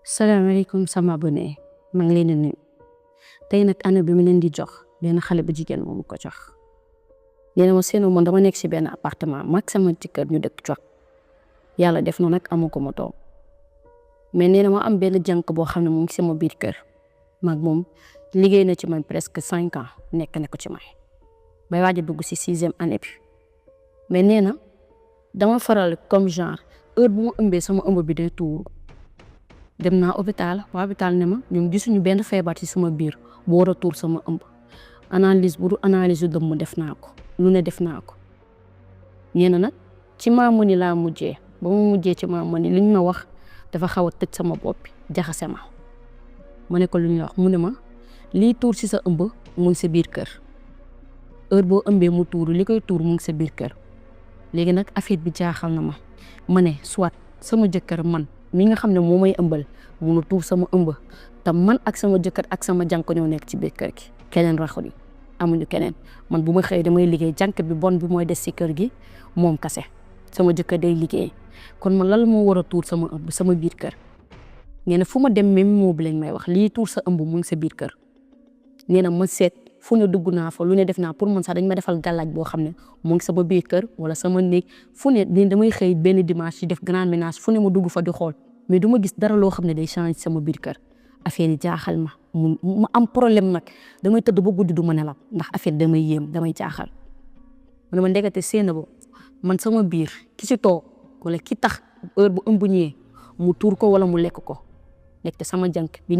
salaamaaleykum sama abonné maa ngi leen di nuyu tey nag ana bi ma leen di jox benn xale bu jigéen moomu ko jox nee na ma seenu man dama nekk si benn appartement mag sama jëkkër ñu dëkk jox yàlla def na nag amu ko ma doom mais nee na ma am benn jànk boo xam ne mu ngi sama biir kër mag moom liggéey na ci man presque 5 ans nekk na ko ci may bay waaj a dugg si 6e année bi mais nee na dama faral comme genre heure bu ma ëmbee sama ëmb bi day tuuru dem naa hôpital ne ma ñoom gisuñu benn feebar ci sama biir bu war a tuur sama ëmb analyse bu du analyse yu dëmm def naa ko lu ne def naa ko ñeena nag ci maamoni laa mujjee ba mu mujjee ci maamoni liñ ma wax dafa xaw a tëj sama bopp bi jaxase ma ne ko lu ñu wax mu ne ma lii tuur ci sa ëmb mu ngi sa biir kër heure boo ëmbee mu tuuru li koy tuur mu ngi sa biir kër léegi nag affaire bi jaaxal na ma ne soit sama jëkkër man mi nga xam ne moo may ëmbal munu tuur sama ëmb te man ak sama jëkkër ak sama jànk ñoo nekk ci biir kër gi keneen raxul amuñu keneen man bu ma xëy damay liggéey jànk bi bon bi mooy des ci kër gi moom kase sama jëkkër day liggéey kon man lan moo war a tuur sama ëmb sama biir kër nee na fu ma dem même moo bi lañ may wax lii tuur sa ëmb mu ngi sa biir kër nee na ma seet fu ne dugg naa fa lu ne def naa pour man sax dañ ma defal gàllaaj boo xam ne mu ngi sama biir kër wala sama néeg fu ne damay xëy benn dimanche ci def grand ménage fu ne ma dugg fa di xool mais du ma gis dara loo xam ne day changer sama biir kër affaire yi jaaxal ma am problème nag damay tëdd ba guddi du ma nelaw ndax affaire damay yéem damay jaaxal man ma ndekete Seynabou man sama biir ki ci toog wala ki tax heure bu ëmb ñëwee mu tuur ko wala mu lekk ko ndekete sama jànk bi